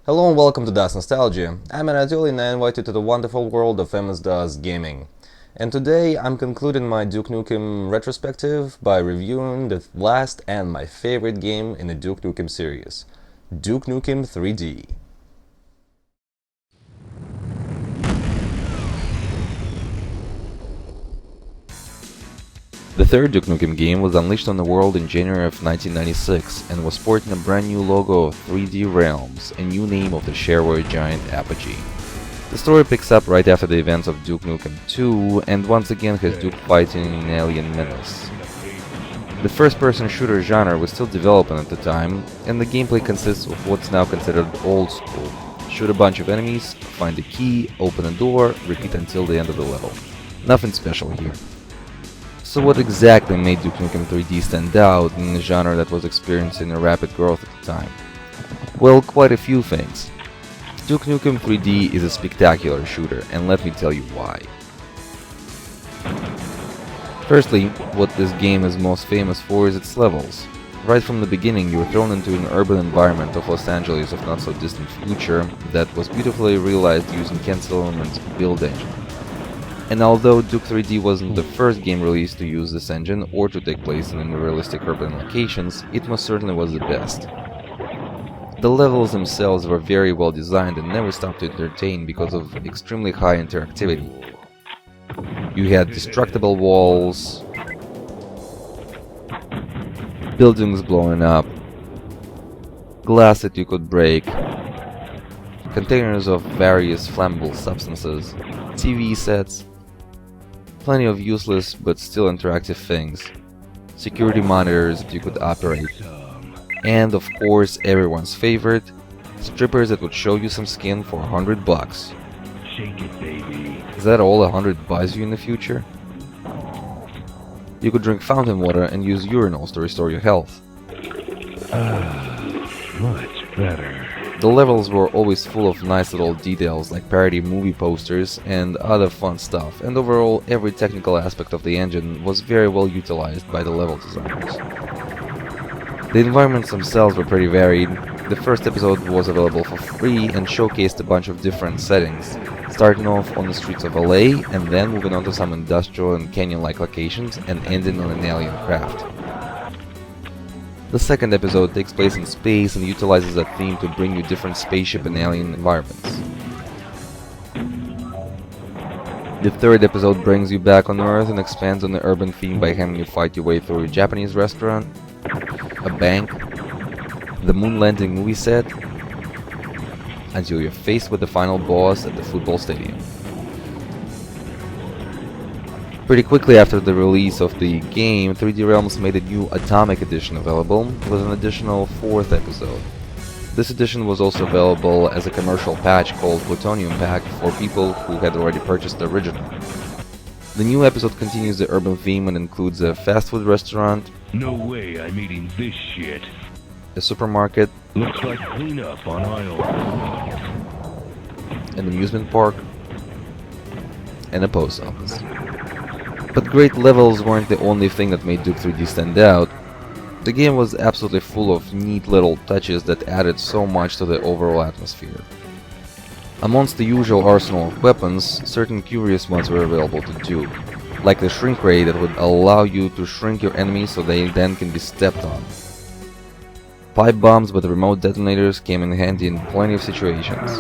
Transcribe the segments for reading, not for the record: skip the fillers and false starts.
Hello and welcome to Das Nostalgia. I'm Anatoly and I invite you to the wonderful world of MS-DOS gaming. And today I'm concluding my Duke Nukem retrospective by reviewing the last and my favorite game in the Duke Nukem series, Duke Nukem 3D. The third Duke Nukem game was unleashed on the world in January of 1996 and was sporting a brand new logo of 3D Realms, a new name of the shareware giant Apogee. The story picks up right after the events of Duke Nukem 2 and once again has Duke fighting an alien menace. The first-person shooter genre was still developing at the time, and the gameplay consists of what's now considered old school. Shoot a bunch of enemies, find a key, open a door, repeat until the end of the level. Nothing special here. So what exactly made Duke Nukem 3D stand out in a genre that was experiencing a rapid growth at the time? Well, quite a few things. Duke Nukem 3D is a spectacular shooter, and let me tell you why. Firstly, what this game is most famous for is its levels. Right from the beginning, you were thrown into an urban environment of Los Angeles of not so distant future that was beautifully realized using Ken's Element's build engine. And although Duke 3D wasn't the first game released to use this engine or to take place in realistic urban locations, it most certainly was the best. The levels themselves were very well designed and never stopped to entertain because of extremely high interactivity. You had destructible walls, buildings blowing up, glass that you could break, containers of various flammable substances, TV sets, plenty of useless but still interactive things, security monitors that you could operate, and of course everyone's favorite, strippers that would show you some skin for $100. Shake it, baby. Is that all 100 buys you in the future? You could drink fountain water and use urinals to restore your health. Much better. The levels were always full of nice little details like parody movie posters and other fun stuff, and overall every technical aspect of the engine was very well utilized by the level designers. The environments themselves were pretty varied. The first episode was available for free and showcased a bunch of different settings, starting off on the streets of LA and then moving on to some industrial and canyon-like locations and ending on an alien craft. The second episode takes place in space and utilizes that theme to bring you different spaceship and alien environments. The third episode brings you back on Earth and expands on the urban theme by having you fight your way through a Japanese restaurant, a bank, the moon landing movie set, until you're faced with the final boss at the football stadium. Pretty quickly after the release of the game, 3D Realms made a new Atomic Edition available, with an additional fourth episode. This edition was also available as a commercial patch called Plutonium Pack for people who had already purchased the original. The new episode continues the urban theme and includes a fast food restaurant, No way I'm eating this shit. a supermarket, Looks like cleanup on aisle. an amusement park, and a post office. But great levels weren't the only thing that made Duke 3D stand out. The game was absolutely full of neat little touches that added so much to the overall atmosphere. Amongst the usual arsenal of weapons, certain curious ones were available to Duke, like the shrink ray that would allow you to shrink your enemies so they then can be stepped on. Pipe bombs with remote detonators came in handy in plenty of situations.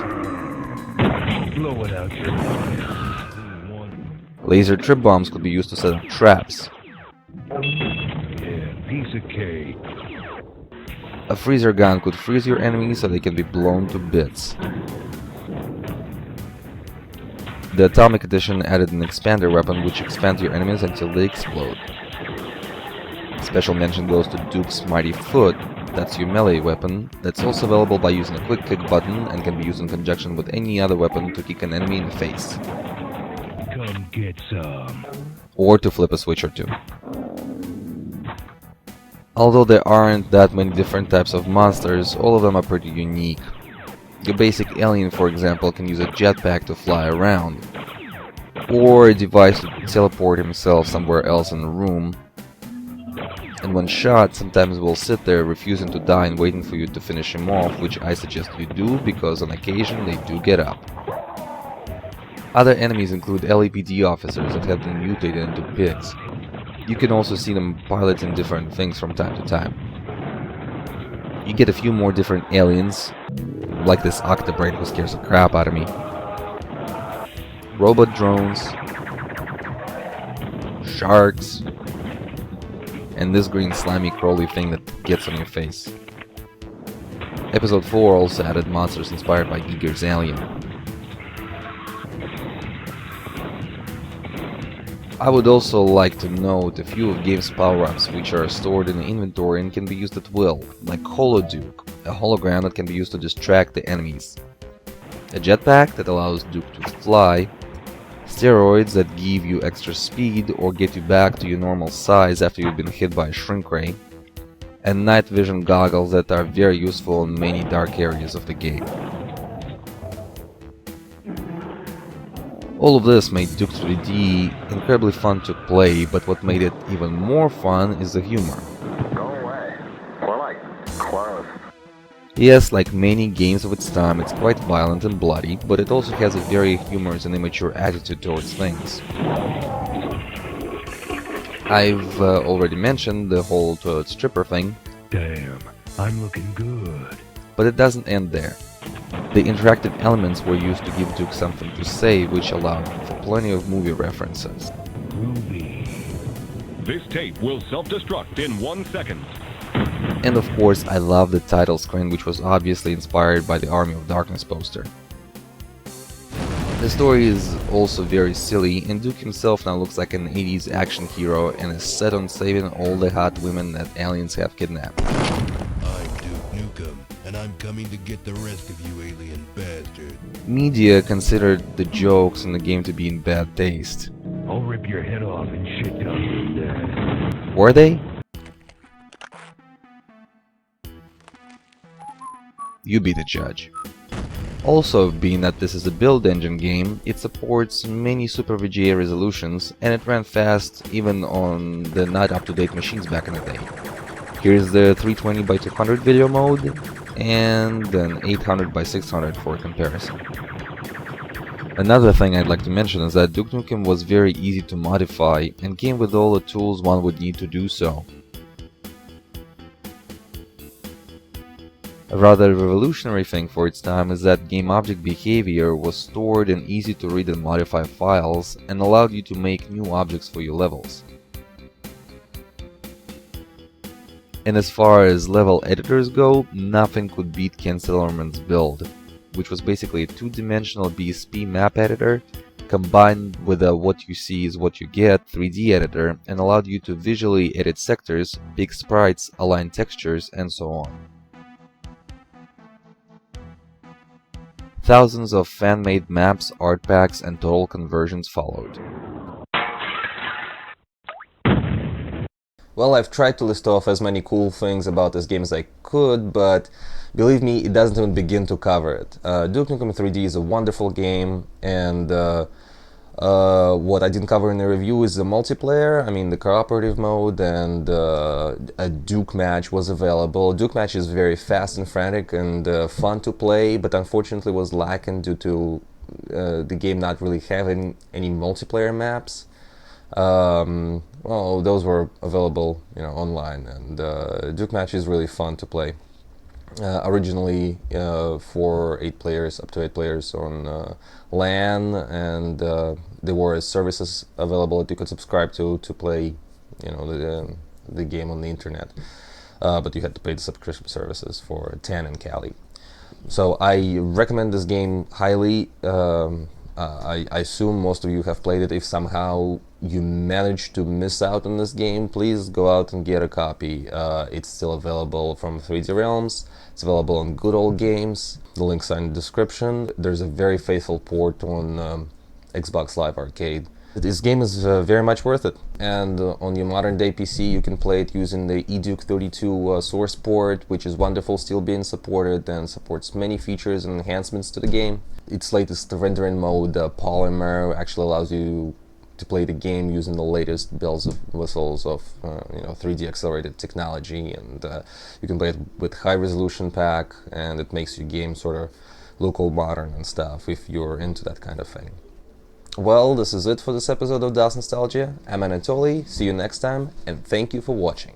Blow it out your mind. Laser trip bombs could be used to set up traps. Yeah, piece of cake. A freezer gun could freeze your enemies so they can be blown to bits. The Atomic Edition added an expander weapon which expands your enemies until they explode. Special mention goes to Duke's Mighty Foot, that's your melee weapon, that's also available by using a quick kick button and can be used in conjunction with any other weapon to kick an enemy in the face. Come get some. Or to flip a switch or two. Although there aren't that many different types of monsters, all of them are pretty unique. Your basic alien, for example, can use a jetpack to fly around, or a device to teleport himself somewhere else in the room, And when shot, sometimes will sit there refusing to die and waiting for you to finish him off, which I suggest you do because on occasion they do get up. Other enemies include LAPD officers that have been mutated into pigs. You can also see them piloting different things from time to time. You get a few more different aliens, like this octobrain who scares the crap out of me. Robot drones, sharks, and this green slimy crawly thing that gets on your face. Episode 4 also added monsters inspired by Giger's Alien. I would also like to note a few of game's power-ups which are stored in the inventory and can be used at will, like Duke, a hologram that can be used to distract the enemies, a jetpack that allows Duke to fly, steroids that give you extra speed or get you back to your normal size after you've been hit by a shrink ray, and night vision goggles that are very useful in many dark areas of the game. All of this made Duke 3D incredibly fun to play, but what made it even more fun is the humor. Go away. More like close. Yes, like many games of its time, it's quite violent and bloody, but it also has a very humorous and immature attitude towards things. I've already mentioned the whole toilet stripper thing. Damn, I'm looking good. But it doesn't end there. The interactive elements were used to give Duke something to say, which allowed for plenty of movie references. Groovy. This tape will self-destruct in 1 second. And of course, I love the title screen, which was obviously inspired by the Army of Darkness poster. The story is also very silly, and Duke himself now looks like an 80s action hero and is set on saving all the hot women that aliens have kidnapped. I'm Duke Nukem, and I'm coming to get the rest of you alien bastard. Media considered the jokes in the game to be in bad taste. I'll rip your head off and shit down your neck. Were they? You be the judge. Also, being that this is a build engine game, it supports many Super VGA resolutions, and it ran fast even on the not up-to-date machines back in the day. Here's the 320x200 video mode, and then 800x600 for comparison. Another thing I'd like to mention is that Duke Nukem was very easy to modify, and came with all the tools one would need to do so. A rather revolutionary thing for its time is that game object behavior was stored in easy to read and modify files and allowed you to make new objects for your levels. And as far as level editors go, nothing could beat Ken Silverman's build, which was basically a two-dimensional BSP map editor combined with a what you see is what you get 3D editor and allowed you to visually edit sectors, pick sprites, align textures, and so on. Thousands of fan-made maps, art packs, and total conversions followed. Well, I've tried to list off as many cool things about this game as I could, but believe me, it doesn't even begin to cover it. Duke Nukem 3D is a wonderful game, and what I didn't cover in the review is the multiplayer, the cooperative mode, and a Duke match was available. Duke match is very fast and frantic and fun to play, but unfortunately was lacking due to the game not really having any multiplayer maps. Well, those were available, online, and Duke match is really fun to play. Originally for 8 players, up to 8 players on LAN, and there were services available that you could subscribe to play, the game on the internet. But you had to pay the subscription services for 10 in Cali. So I recommend this game highly. I assume most of you have played it. If somehow you managed to miss out on this game, please go out and get a copy. It's still available from 3D Realms. It's available on Good Old Games. The links are in the description. There's a very faithful port on Xbox Live Arcade. This game is very much worth it. And on your modern day PC, you can play it using the eDuke32 source port, which is wonderful, still being supported, and supports many features and enhancements to the game. Its latest rendering mode, polymer, actually allows you to play the game using the latest bells and whistles of 3D accelerated technology, and you can play it with high resolution pack, and it makes your game sort of local modern and stuff if you're into that kind of thing. Well, this is it for this episode of DOS Nostalgia. I'm Anatoly, see you next time, and thank you for watching.